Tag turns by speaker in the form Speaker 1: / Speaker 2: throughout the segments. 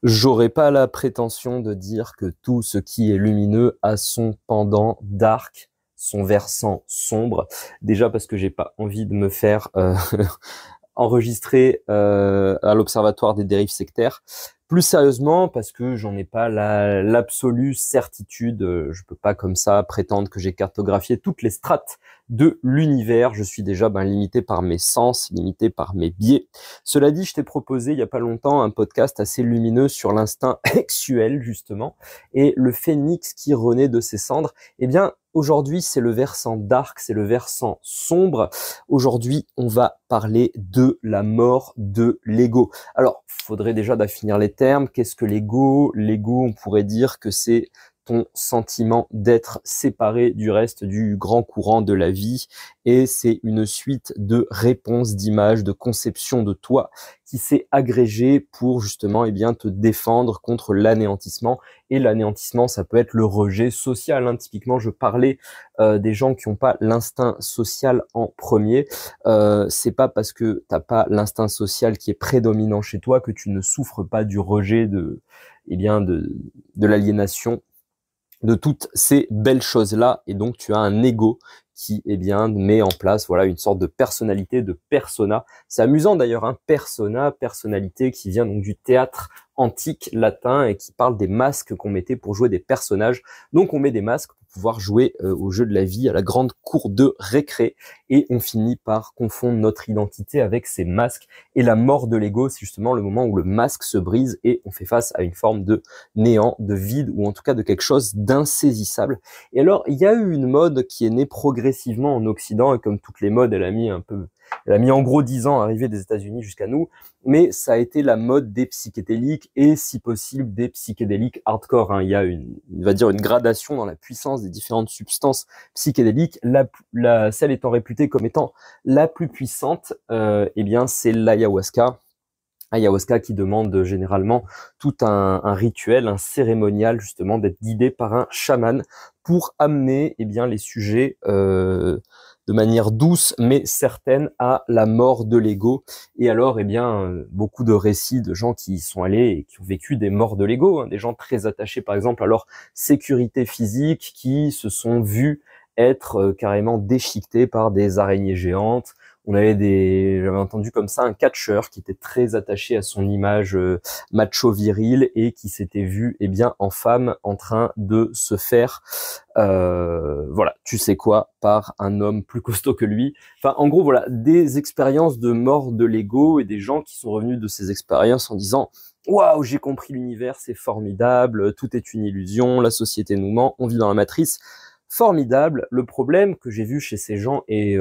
Speaker 1: J'aurais pas la prétention de dire que tout ce qui est lumineux a son pendant dark, son versant sombre. Déjà parce que j'ai pas envie de me faire enregistrer à l'Observatoire des dérives sectaires. Plus sérieusement, parce que j'en ai pas l'absolue certitude, je peux pas comme ça prétendre que j'ai cartographié toutes les strates de l'univers. Je suis déjà limité par mes sens, limité par mes biais. Cela dit, je t'ai proposé il y a pas longtemps un podcast assez lumineux sur l'instinct sexuel justement et le phénix qui renaît de ses cendres. Eh bien, aujourd'hui, c'est le versant dark, c'est le versant sombre. Aujourd'hui, on va parler de la mort de l'ego. Alors, faudrait déjà définir les termes. Qu'est-ce que l'ego? L'ego, on pourrait dire que c'est ton sentiment d'être séparé du reste du grand courant de la vie, et c'est une suite de réponses, d'images, de conceptions de toi qui s'est agrégée pour justement te défendre contre l'anéantissement. Et l'anéantissement, ça peut être le rejet social, hein. Typiquement, je parlais des gens qui n'ont pas l'instinct social en premier. C'est pas parce que t'as pas l'instinct social qui est prédominant chez toi que tu ne souffres pas du rejet de l'aliénation, de toutes ces belles choses-là. Et donc, tu as un ego qui, met en place, une sorte de personnalité, de persona. C'est amusant d'ailleurs, hein, persona, personnalité, qui vient donc du théâtre antique latin et qui parle des masques qu'on mettait pour jouer des personnages. Donc, on met des masques pour pouvoir jouer au jeu de la vie, à la grande cour de récré, et on finit par confondre notre identité avec ces masques. Et la mort de l'ego, c'est justement le moment où le masque se brise et on fait face à une forme de néant, de vide, ou en tout cas de quelque chose d'insaisissable. Et alors, il y a eu une mode qui est née progressivement en Occident, et comme toutes les modes, elle a mis en gros 10 ans à arriver des États-Unis jusqu'à nous, mais ça a été la mode des psychédéliques, et si possible des psychédéliques hardcore, hein. Il y a une gradation dans la puissance des différentes substances psychédéliques. Celle étant réputée comme étant la plus puissante, c'est l'ayahuasca. Ayahuasca qui demande généralement tout un rituel, un cérémonial justement, d'être guidé par un chaman pour amener les sujets de manière douce mais certaine à la mort de l'ego. Et alors beaucoup de récits de gens qui y sont allés et qui ont vécu des morts de l'ego, hein, des gens très attachés par exemple à leur sécurité physique, qui se sont vus être carrément déchiquetés par des araignées géantes. J'avais entendu comme ça un catcheur qui était très attaché à son image macho viril et qui s'était vu en femme en train de se faire tu sais quoi, par un homme plus costaud que lui. Enfin, en gros, des expériences de mort de l'ego et des gens qui sont revenus de ces expériences en disant: waouh, j'ai compris l'univers, c'est formidable, tout est une illusion, la société nous ment, on vit dans la matrice. Formidable. Le problème que j'ai vu chez ces gens, et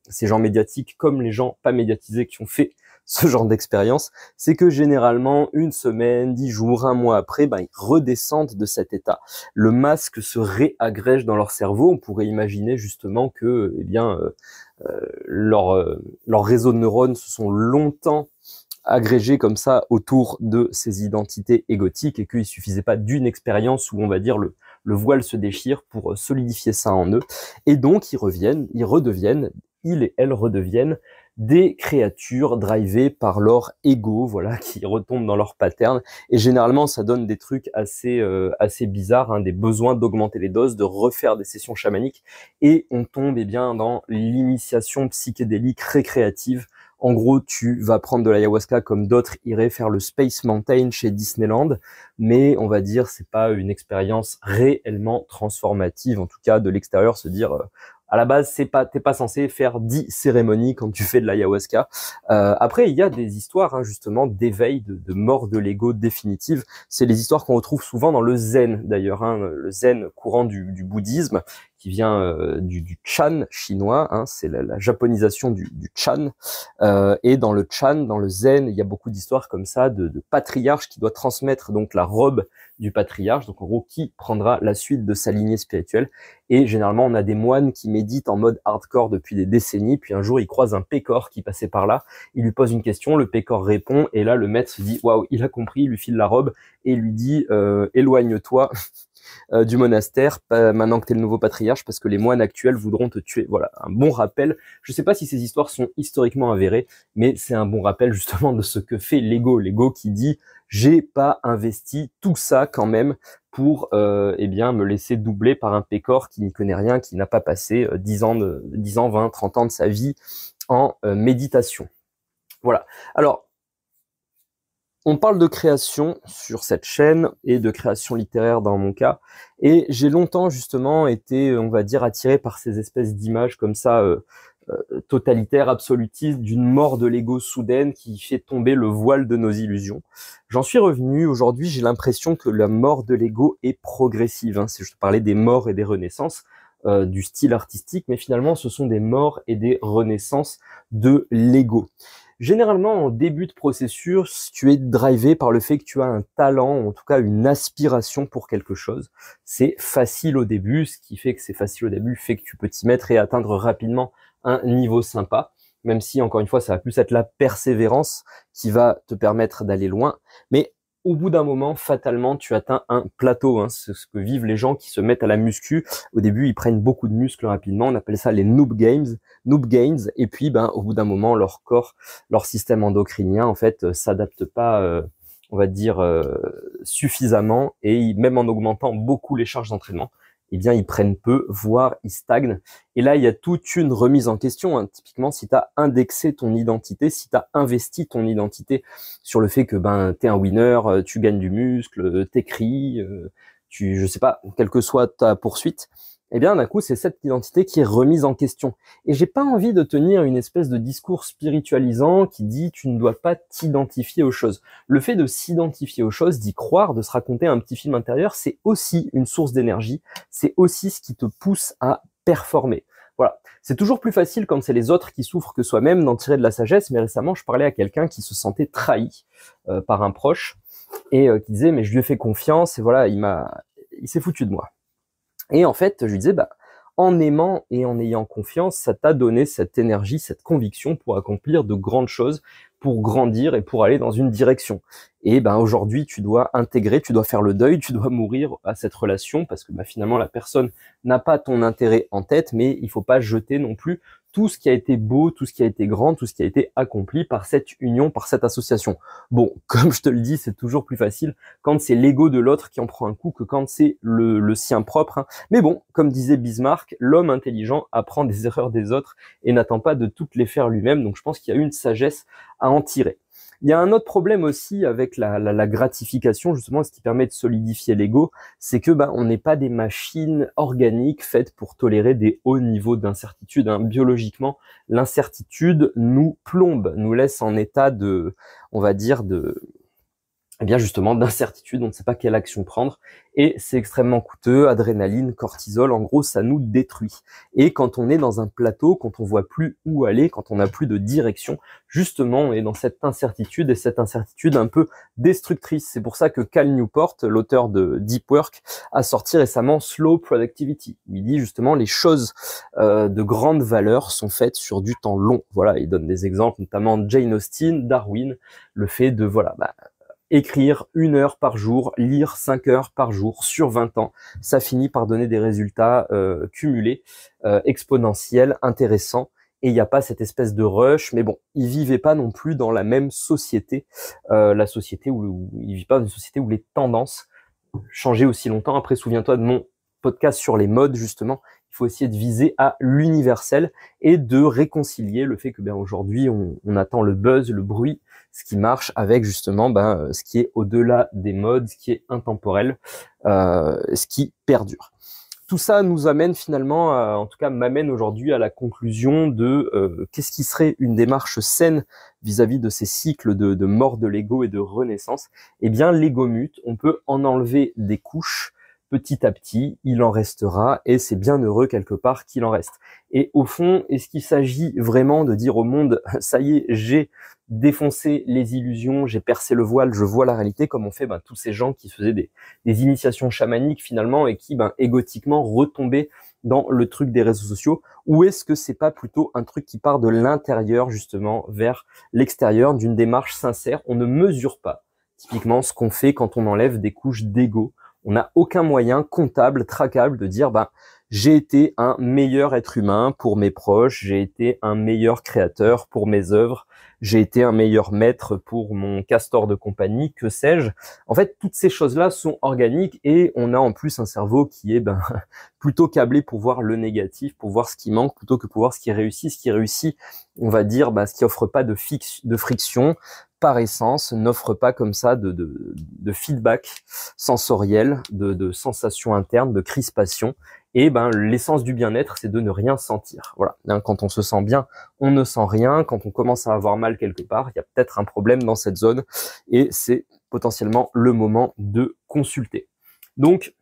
Speaker 1: ces gens médiatiques comme les gens pas médiatisés qui ont fait ce genre d'expérience, c'est que généralement, une semaine, 10 jours, un mois après, ils redescendent de cet état. Le masque se réagrège dans leur cerveau. On pourrait imaginer justement que leurs réseaux de neurones se sont longtemps agrégés comme ça autour de ces identités égotiques, et qu'il suffisait pas d'une expérience où le voile se déchire pour solidifier ça en eux. Et donc ils et elles redeviennent des créatures drivées par leur ego, qui retombent dans leur pattern. Et généralement, ça donne des trucs assez bizarres, hein, des besoins d'augmenter les doses, de refaire des sessions chamaniques, et on tombe dans l'initiation psychédélique récréative. En gros, tu vas prendre de l'ayahuasca comme d'autres iraient faire le Space Mountain chez Disneyland, mais on va dire c'est pas une expérience réellement transformative, en tout cas de l'extérieur, se dire à la base t'es pas censé faire 10 cérémonies quand tu fais de l'ayahuasca. Après, il y a des histoires justement d'éveil, de mort de l'ego définitive. C'est les histoires qu'on retrouve souvent dans le zen d'ailleurs, hein, le zen courant du bouddhisme, qui vient du Chan chinois, hein, c'est la japonisation du Chan. Et dans le Chan, dans le zen, il y a beaucoup d'histoires comme ça de patriarche qui doit transmettre donc la robe du patriarche, donc en gros qui prendra la suite de sa lignée spirituelle. Et généralement on a des moines qui méditent en mode hardcore depuis des décennies, puis un jour ils croisent un pécor qui passait par là, il lui pose une question, le pécor répond, et là le maître se dit waouh, il a compris, il lui file la robe et lui dit éloigne-toi du monastère maintenant que tu es le nouveau patriarche, parce que les moines actuels voudront te tuer. Voilà, un bon rappel. Je sais pas si ces histoires sont historiquement avérées, mais c'est un bon rappel justement de ce que fait l'ego qui dit j'ai pas investi tout ça quand même pour eh bien me laisser doubler par un pécor qui n'y connaît rien, qui n'a pas passé 10 ans, 20, 30 ans de sa vie en méditation. Voilà. Alors, on parle de création sur cette chaîne et de création littéraire dans mon cas. Et j'ai longtemps justement été, on va dire, attiré par ces espèces d'images comme ça, totalitaires, absolutistes, d'une mort de l'ego soudaine qui fait tomber le voile de nos illusions. J'en suis revenu. Aujourd'hui, j'ai l'impression que la mort de l'ego est progressive. Hein. Je te parlais des morts et des renaissances. Du style artistique, mais finalement ce sont des morts et des renaissances de l'ego. Généralement, en début de processus, tu es drivé par le fait que tu as un talent, ou en tout cas une aspiration pour quelque chose. C'est facile au début, ce qui fait que c'est facile au début fait que tu peux t'y mettre et atteindre rapidement un niveau sympa, même si, encore une fois, ça va plus être la persévérance qui va te permettre d'aller loin. Mais au bout d'un moment, fatalement, tu atteins un plateau. Hein. C'est ce que vivent les gens qui se mettent à la muscu. Au début, ils prennent beaucoup de muscles rapidement. On appelle ça les noob gains. Et puis, au bout d'un moment, leur corps, leur système endocrinien, en fait, s'adapte pas, on va dire, suffisamment. Et même en augmentant beaucoup les charges d'entraînement, eh bien, ils prennent peu, voire ils stagnent. Et là, il y a toute une remise en question. Hein. Typiquement, si tu as indexé ton identité, si tu as investi ton identité sur le fait que tu es un winner, tu gagnes du muscle, t'écris, je sais pas, quelle que soit ta poursuite, eh bien, d'un coup, c'est cette identité qui est remise en question. Et j'ai pas envie de tenir une espèce de discours spiritualisant qui dit tu ne dois pas t'identifier aux choses. Le fait de s'identifier aux choses, d'y croire, de se raconter un petit film intérieur, c'est aussi une source d'énergie. C'est aussi ce qui te pousse à performer. Voilà. C'est toujours plus facile quand c'est les autres qui souffrent que soi-même d'en tirer de la sagesse. Mais récemment, je parlais à quelqu'un qui se sentait trahi par un proche et qui disait mais je lui ai fait confiance et voilà, il s'est foutu de moi. Et en fait, je lui disais, en aimant et en ayant confiance, ça t'a donné cette énergie, cette conviction pour accomplir de grandes choses, pour grandir et pour aller dans une direction. Et aujourd'hui, tu dois intégrer, tu dois faire le deuil, tu dois mourir à cette relation parce que finalement, la personne n'a pas ton intérêt en tête, mais il faut pas jeter non plus tout ce qui a été beau, tout ce qui a été grand, tout ce qui a été accompli par cette union, par cette association. Bon, comme je te le dis, c'est toujours plus facile quand c'est l'ego de l'autre qui en prend un coup que quand c'est le sien propre. Hein. Mais bon, comme disait Bismarck, l'homme intelligent apprend des erreurs des autres et n'attend pas de toutes les faire lui-même. Donc je pense qu'il y a une sagesse à en tirer. Il y a un autre problème aussi avec la gratification, justement, ce qui permet de solidifier l'ego, c'est que on n'est pas des machines organiques faites pour tolérer des hauts niveaux d'incertitude. Hein. Biologiquement, l'incertitude nous plombe, nous laisse en état de, on va dire, eh bien justement d'incertitude, on ne sait pas quelle action prendre et c'est extrêmement coûteux, adrénaline, cortisol, en gros ça nous détruit. Et quand on est dans un plateau, quand on voit plus où aller, quand on n'a plus de direction, justement on est dans cette incertitude et cette incertitude un peu destructrice. C'est pour ça que Cal Newport, l'auteur de Deep Work, a sorti récemment Slow Productivity. Il dit justement les choses de grande valeur sont faites sur du temps long. Voilà, il donne des exemples, notamment Jane Austen, Darwin, le fait de écrire 1 heure par jour, lire 5 heures par jour sur 20 ans, ça finit par donner des résultats cumulés, exponentiels, intéressants. Et il n'y a pas cette espèce de rush, mais bon, ils vivaient pas non plus dans la même société, la société où ils vivent pas dans une société où les tendances changeaient aussi longtemps. Après, souviens-toi de mon podcast sur les modes, justement. Il faut essayer de viser à l'universel et de réconcilier le fait que aujourd'hui on attend le buzz, le bruit, ce qui marche avec justement ce qui est au-delà des modes, ce qui est intemporel, ce qui perdure. Tout ça nous amène finalement, en tout cas m'amène aujourd'hui à la conclusion de qu'est-ce qui serait une démarche saine vis-à-vis de ces cycles de mort de l'ego et de renaissance. Eh bien l'ego mute, on peut en enlever des couches. Petit à petit, il en restera et c'est bien heureux quelque part qu'il en reste. Et au fond, est-ce qu'il s'agit vraiment de dire au monde, ça y est, j'ai défoncé les illusions, j'ai percé le voile, je vois la réalité, comme on fait tous ces gens qui faisaient des initiations chamaniques finalement et qui égotiquement retombaient dans le truc des réseaux sociaux, ou est-ce que c'est pas plutôt un truc qui part de l'intérieur justement vers l'extérieur, d'une démarche sincère? On ne mesure pas typiquement ce qu'on fait quand on enlève des couches d'ego. On n'a aucun moyen comptable, traquable de dire j'ai été un meilleur être humain pour mes proches, j'ai été un meilleur créateur pour mes œuvres, j'ai été un meilleur maître pour mon castor de compagnie, que sais-je. En fait, toutes ces choses-là sont organiques et on a en plus un cerveau qui est plutôt câblé pour voir le négatif, pour voir ce qui manque plutôt que pour voir ce qui réussit. Ce qui réussit, on va dire, ce qui offre pas de friction, par essence, n'offre pas comme ça de feedback sensoriel, de sensations internes, de crispation. Et l'essence du bien-être, c'est de ne rien sentir. Voilà. Quand on se sent bien, on ne sent rien. Quand on commence à avoir mal quelque part, il y a peut-être un problème dans cette zone et c'est potentiellement le moment de consulter. Donc,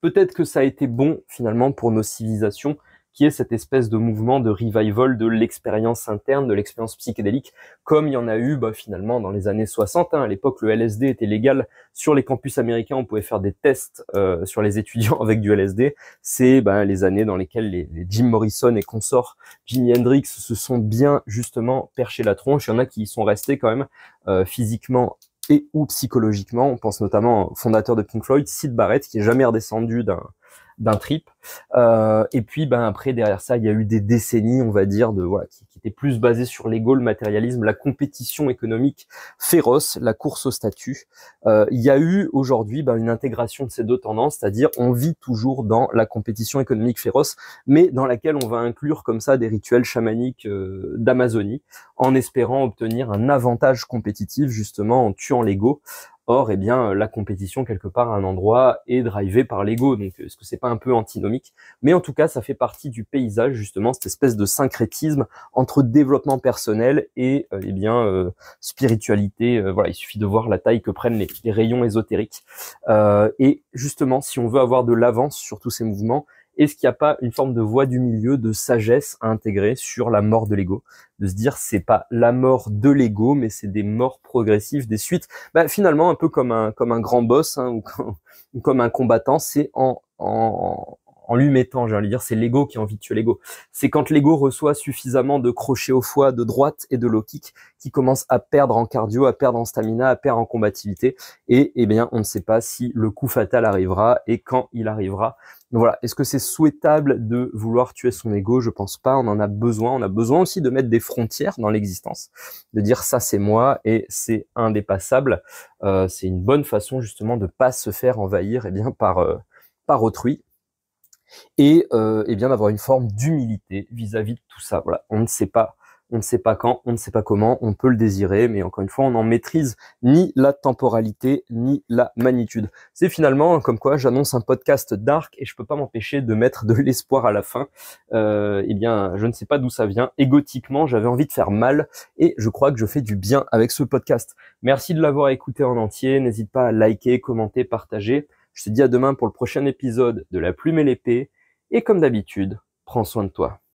Speaker 1: peut-être que ça a été bon finalement pour nos civilisations, qui est cette espèce de mouvement de revival de l'expérience interne, de l'expérience psychédélique, comme il y en a eu finalement dans les années 60. À l'époque, le LSD était légal sur les campus américains, on pouvait faire des tests sur les étudiants avec du LSD. C'est les années dans lesquelles les Jim Morrison et consorts, Jimi Hendrix, se sont bien justement perché la tronche. Il y en a qui y sont restés quand même physiquement et ou psychologiquement. On pense notamment au fondateur de Pink Floyd, Syd Barrett, qui est jamais redescendu d'un trip. Et puis après, derrière ça, il y a eu des décennies, on va dire, qui étaient plus basées sur l'ego, le matérialisme, la compétition économique féroce, la course au statut. Il y a eu aujourd'hui une intégration de ces deux tendances, c'est-à-dire on vit toujours dans la compétition économique féroce, mais dans laquelle on va inclure comme ça des rituels chamaniques d'Amazonie, en espérant obtenir un avantage compétitif, justement en tuant l'ego. Or, la compétition, quelque part, à un endroit, est drivée par l'ego. Donc, est-ce que c'est pas un peu antinomique? Mais en tout cas, ça fait partie du paysage, justement, cette espèce de syncrétisme entre développement personnel et, spiritualité. Il suffit de voir la taille que prennent les rayons ésotériques. Et justement, si on veut avoir de l'avance sur tous ces mouvements, est-ce qu'il n'y a pas une forme de voie du milieu, de sagesse à intégrer sur la mort de l'ego? De se dire, c'est pas la mort de l'ego, mais c'est des morts progressives, des suites. Finalement, un peu comme un grand boss, ou comme un combattant, c'est en lui mettant, j'ai envie de dire, c'est l'ego qui a envie de tuer l'ego. C'est quand l'ego reçoit suffisamment de crochets au foie, de droite et de low kick, qui commence à perdre en cardio, à perdre en stamina, à perdre en combativité. Et on ne sait pas si le coup fatal arrivera et quand il arrivera. Donc voilà, est-ce que c'est souhaitable de vouloir tuer son ego? Je pense pas, on en a besoin. On a besoin aussi de mettre des frontières dans l'existence, de dire ça c'est moi et c'est indépassable. C'est une bonne façon justement de pas se faire envahir par autrui. Et d'avoir une forme d'humilité vis-à-vis de tout ça. Voilà, on ne sait pas quand, on ne sait pas comment, on peut le désirer, mais encore une fois, on n'en maîtrise ni la temporalité, ni la magnitude. C'est finalement comme quoi j'annonce un podcast dark et je peux pas m'empêcher de mettre de l'espoir à la fin. Je ne sais pas d'où ça vient. Égotiquement, j'avais envie de faire mal et je crois que je fais du bien avec ce podcast. Merci de l'avoir écouté en entier. N'hésite pas à liker, commenter, partager. Je te dis à demain pour le prochain épisode de La Plume et l'Épée. Et comme d'habitude, prends soin de toi.